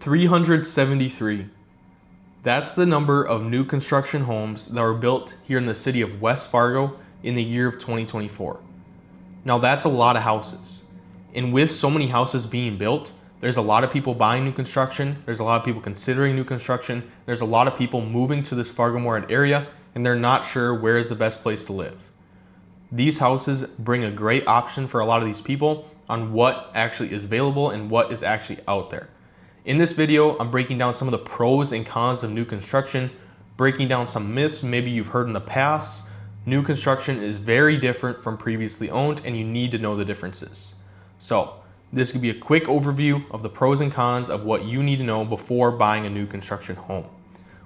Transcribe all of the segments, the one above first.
373. That's the number of new construction homes that were built here in the city of West Fargo in the year of 2024. Now that's a lot of houses. And with so many houses being built, there's a lot of people buying new construction. There's a lot of people considering new construction. There's a lot of people moving to this Fargo-Moorhead area, and they're not sure where is the best place to live. These houses bring a great option for a lot of these people on what actually is available and what is actually out there. In this video, I'm breaking down some of the pros and cons of new construction, breaking down some myths maybe you've heard in the past. New construction is very different from previously owned, and you need to know the differences. So this could be a quick overview of the pros and cons of what you need to know before buying a new construction home.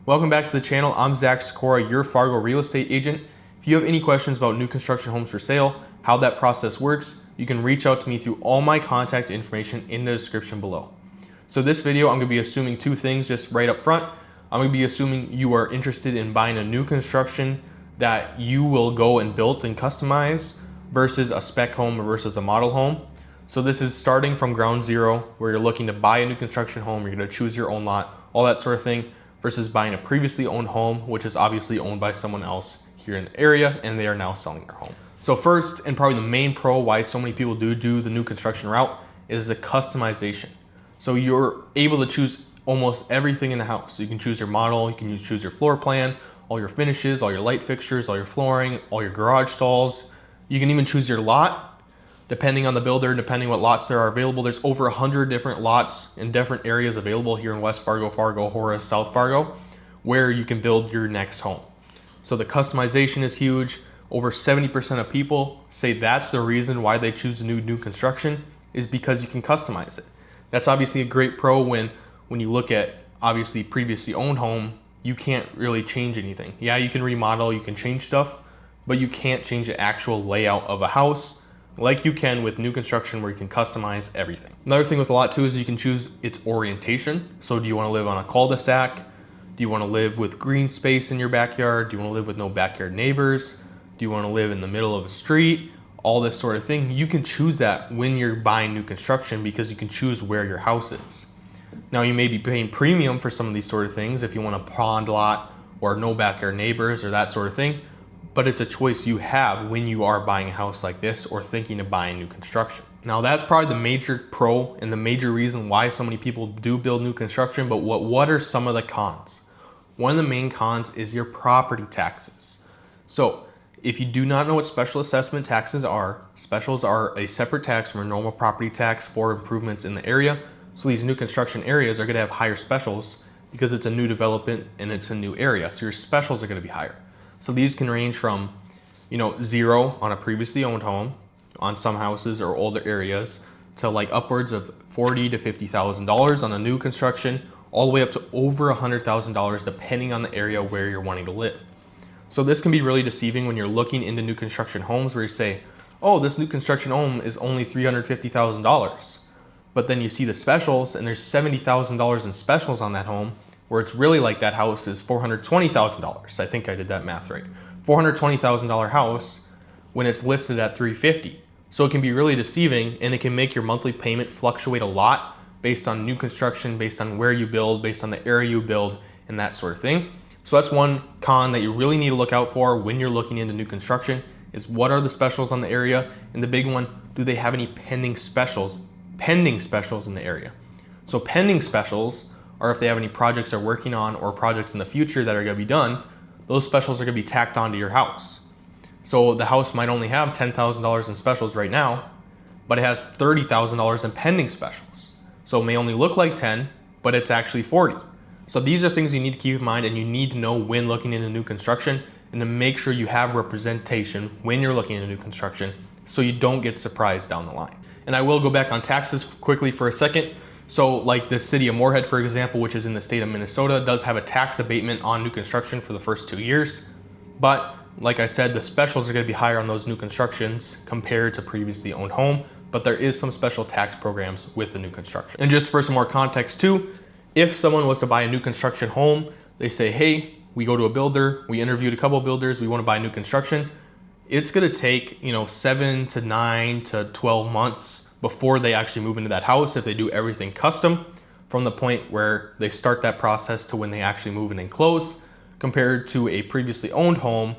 Welcome back to the channel. I'm Sykora, your Fargo real estate agent. If you have any questions about new construction homes for sale, how that process works, you can reach out to me through all my contact information in the description below. So this video, I'm going to be assuming two things just right up front. I'm going to be assuming you are interested in buying a new construction that you will go and build and customize versus a spec home versus a model home. So this is starting from ground zero, where you're looking to buy a new construction home, you're going to choose your own lot, all that sort of thing, versus buying a previously owned home, which is obviously owned by someone else here in the area, and they are now selling their home. So first, and probably the main pro why so many people do the new construction route, is the customization. So you're able to choose almost everything in the house. So you can choose your model, you can choose your floor plan, all your finishes, all your light fixtures, all your flooring, all your garage stalls. You can even choose your lot, depending on the builder, depending what lots there are available. There's over 100 different lots in different areas available here in West Fargo, Fargo, Horace, South Fargo, where you can build your next home. So the customization is huge. Over 70% of people say that's the reason why they choose to do new construction, is because you can customize it. That's obviously a great pro when you look at obviously previously owned home, you can't really change anything. Yeah, you can remodel, you can change stuff, but you can't change the actual layout of a house like you can with new construction, where you can customize everything. Another thing with a lot too is you can choose its orientation. So do you want to live on a cul-de-sac? Do you want to live with green space in your backyard? Do you want to live with no backyard neighbors? Do you want to live in the middle of a street? All this sort of thing. You can choose that when you're buying new construction, because you can choose where your house is. Now you may be paying premium for some of these sort of things if you want a pond lot or no backyard neighbors or that sort of thing, but it's a choice you have when you are buying a house like this or thinking of buying new construction. Now that's probably the major pro and the major reason why so many people do build new construction, but what are some of the cons? One of the main cons is your property taxes. So if you do not know what special assessment taxes are, specials are a separate tax from a normal property tax for improvements in the area. So these new construction areas are going to have higher specials because it's a new development and it's a new area. So your specials are going to be higher. So these can range from, zero on a previously owned home on some houses or older areas to like upwards of $40,000 to $50,000 on a new construction, all the way up to over $100,000 depending on the area where you're wanting to live. So this can be really deceiving when you're looking into new construction homes, where you say, oh, this new construction home is only $350,000. But then you see the specials and there's $70,000 in specials on that home, where it's really like that house is $420,000. I think I did that math right. $420,000 house when it's listed at $350,000. So it can be really deceiving, and it can make your monthly payment fluctuate a lot based on new construction, based on where you build, based on the area you build, and that sort of thing. So that's one con that you really need to look out for when you're looking into new construction, is what are the specials on the area? And the big one, do they have any pending specials in the area? So pending specials are if they have any projects they're working on or projects in the future that are going to be done, those specials are going to be tacked onto your house. So the house might only have $10,000 in specials right now, but it has $30,000 in pending specials. So it may only look like 10, but it's actually 40. So these are things you need to keep in mind, and you need to know when looking into new construction, and to make sure you have representation when you're looking into new construction so you don't get surprised down the line. And I will go back on taxes quickly for a second. So like the city of Moorhead, for example, which is in the state of Minnesota, does have a tax abatement on new construction for the first 2 years. But like I said, the specials are going to be higher on those new constructions compared to previously owned home, but there is some special tax programs with the new construction. And just for some more context too, if someone was to buy a new construction home, they say, hey, we go to a builder, we interviewed a couple of builders, we want to buy new construction. It's going to take, 7 to 9 to 12 months before they actually move into that house if they do everything custom. from the point where they start that process to when they actually move in and close, compared to a previously owned home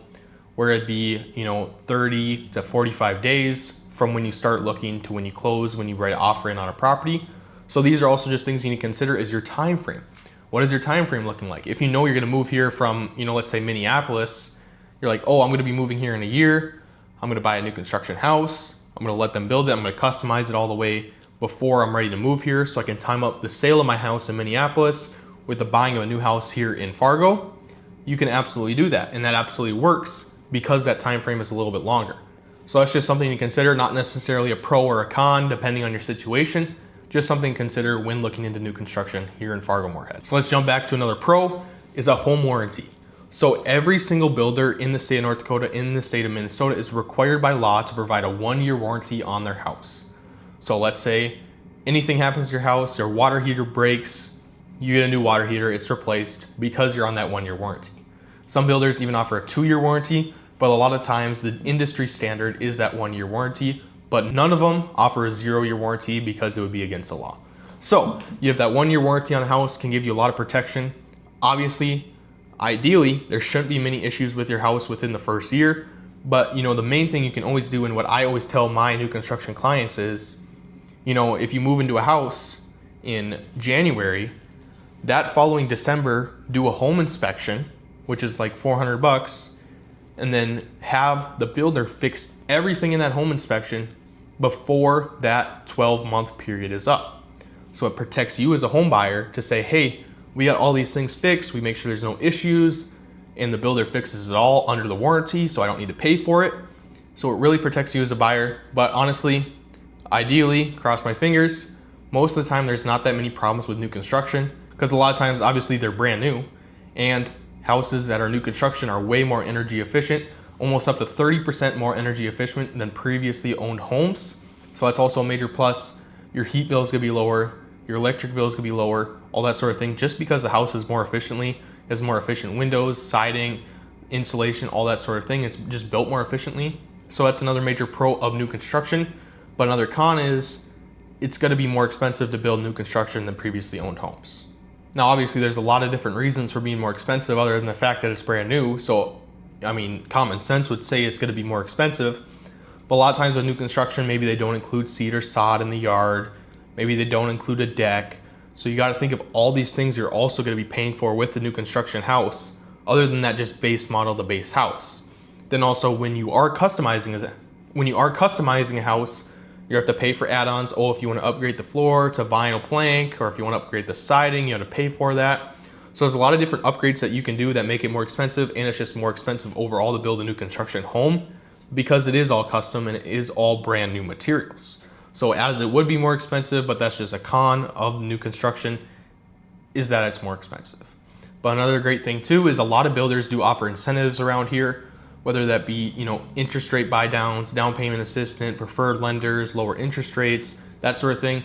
where it'd be 30 to 45 days from when you start looking to when you close, when you write an offer in on a property. So these are also just things you need to consider is your time frame. What is your time frame looking like? If you know you're going to move here from, let's say Minneapolis, you're like, oh, I'm going to be moving here in a year. I'm going to buy a new construction house. I'm going to let them build it. I'm going to customize it all the way before I'm ready to move here, so I can time up the sale of my house in Minneapolis with the buying of a new house here in Fargo. You can absolutely do that, and that absolutely works because that time frame is a little bit longer. So that's just something to consider, not necessarily a pro or a con depending on your situation, just something to consider when looking into new construction here in Fargo-Moorhead. So let's jump back to another pro, is a home warranty. So every single builder in the state of North Dakota, in the state of Minnesota, is required by law to provide a 1-year warranty on their house. So let's say anything happens to your house, your water heater breaks, you get a new water heater, it's replaced because you're on that 1-year warranty. Some builders even offer a 2-year warranty, but a lot of times the industry standard is that 1-year warranty, but none of them offer a 0-year warranty because it would be against the law. So you have that 1-year warranty on a house, can give you a lot of protection. Obviously, ideally, there shouldn't be many issues with your house within the first year, but the main thing you can always do, and what I always tell my new construction clients is, if you move into a house in January, that following December, do a home inspection, which is like $400, and then have the builder fix everything in that home inspection before that 12-month period is up. So it protects you as a home buyer to say, hey, we got all these things fixed, we make sure there's no issues, and the builder fixes it all under the warranty, so I don't need to pay for it. So it really protects you as a buyer. But honestly, ideally, cross my fingers, most of the time there's not that many problems with new construction, because a lot of times obviously they're brand new, and houses that are new construction are way more energy efficient, almost up to 30% more energy efficient than previously owned homes. So that's also a major plus. Your heat bill is gonna be lower, your electric bill is gonna be lower, all that sort of thing, just because the house is more efficient windows, siding, insulation, all that sort of thing. It's just built more efficiently. So that's another major pro of new construction. But another con is it's gonna be more expensive to build new construction than previously owned homes. Now, obviously, there's a lot of different reasons for being more expensive other than the fact that it's brand new. So, common sense would say it's going to be more expensive. But a lot of times with new construction, maybe they don't include seed or sod in the yard. Maybe they don't include a deck. So you got to think of all these things you're also going to be paying for with the new construction house, other than that just base model, the base house. Then also when you are customizing a house, you have to pay for add-ons. Oh, if you want to upgrade the floor to vinyl plank, or if you want to upgrade the siding, you have to pay for that. So there's a lot of different upgrades that you can do that make it more expensive, and it's just more expensive overall to build a new construction home because it is all custom and it is all brand new materials. So as it would be more expensive, but that's just a con of new construction, is that it's more expensive. But another great thing too is a lot of builders do offer incentives around here, whether that be, interest rate buy downs, down payment assistance, preferred lenders, lower interest rates, that sort of thing.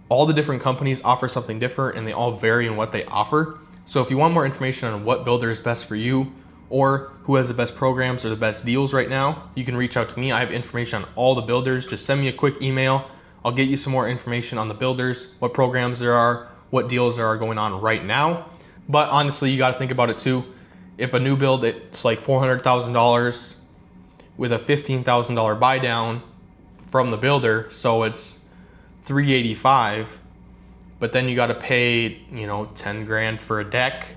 All the different companies offer something different, and they all vary in what they offer. So if you want more information on what builder is best for you, or who has the best programs or the best deals right now, you can reach out to me. I have information on all the builders. Just send me a quick email. I'll get you some more information on the builders, what programs there are, what deals there are going on right now. But honestly, you got to think about it too. If a new build, it's like $400,000 with a $15,000 buy down from the builder, so it's $385,000, but then you got to pay, $10,000 for a deck.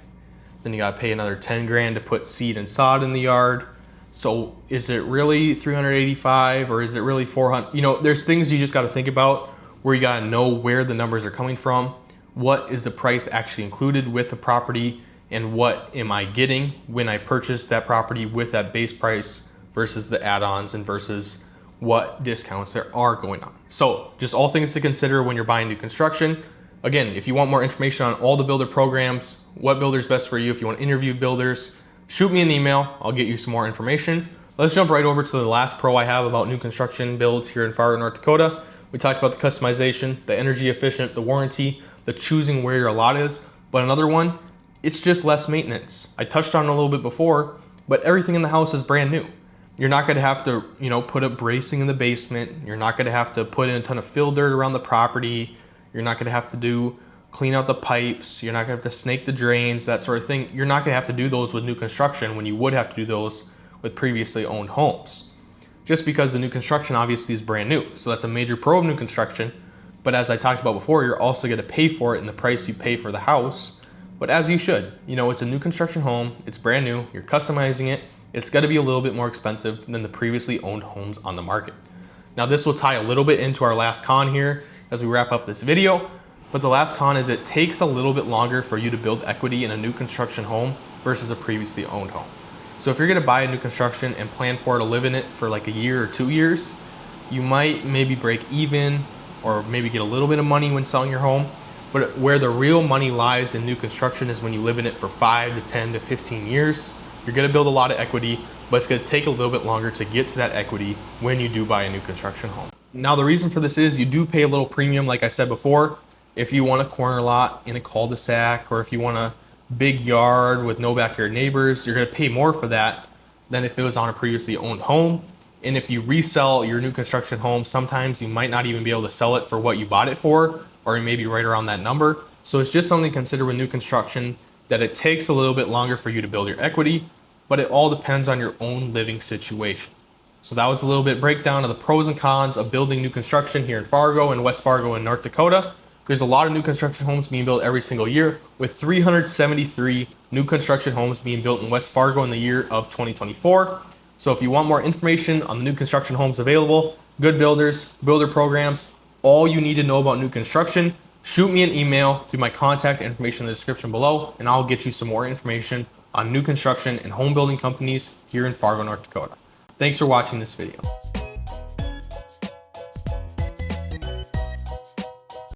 Then you got to pay another $10,000 to put seed and sod in the yard. So is it really $385,000 or is it really $400,000? There's things you just got to think about where you got to know where the numbers are coming from. What is the price actually included with the property? And what am I getting when I purchase that property with that base price versus the add-ons and versus what discounts there are going on. So just all things to consider when you're buying new construction. Again, if you want more information on all the builder programs, what builder is best for you, if you want to interview builders, shoot me an email. I'll get you some more information. Let's jump right over to the last pro I have about new construction builds here in Fargo, North Dakota. We talked about the customization, the energy efficient, the warranty, the choosing where your lot is. But another one, it's just less maintenance. I touched on it a little bit before, but everything in the house is brand new. You're not gonna have to, put up bracing in the basement. You're not gonna have to put in a ton of fill dirt around the property. You're not gonna have to do clean out the pipes. You're not gonna have to snake the drains, that sort of thing. You're not gonna have to do those with new construction when you would have to do those with previously owned homes. Just because the new construction obviously is brand new. So that's a major pro of new construction. But as I talked about before, you're also gonna pay for it in the price you pay for the house. But as you should, you know, it's a new construction home, it's brand new, you're customizing it, it's gonna be a little bit more expensive than the previously owned homes on the market. Now this will tie a little bit into our last con here as we wrap up this video, but the last con is it takes a little bit longer for you to build equity in a new construction home versus a previously owned home. So if you're gonna buy a new construction and plan for to live in it for like a year or 2 years, you might maybe break even or maybe get a little bit of money when selling your home. But where the real money lies in new construction is when you live in it for 5 to 10 to 15 years. You're gonna build a lot of equity, but it's gonna take a little bit longer to get to that equity when you do buy a new construction home. Now the reason for this is you do pay a little premium, like I said before, if you want a corner lot in a cul-de-sac, or if you want a big yard with no backyard neighbors, you're gonna pay more for that than if it was on a previously owned home. And if you resell your new construction home, sometimes you might not even be able to sell it for what you bought it for, or maybe right around that number. So it's just something to consider with new construction, that it takes a little bit longer for you to build your equity, but it all depends on your own living situation. So that was a little bit breakdown of the pros and cons of building new construction here in Fargo and West Fargo in North Dakota. There's a lot of new construction homes being built every single year, with 373 new construction homes being built in West Fargo in the year of 2024. So if you want more information on the new construction homes available, good builders, builder programs, all you need to know about new construction, shoot me an email through my contact information in the description below, and I'll get you some more information on new construction and home building companies here in Fargo, North Dakota. Thanks for watching this video.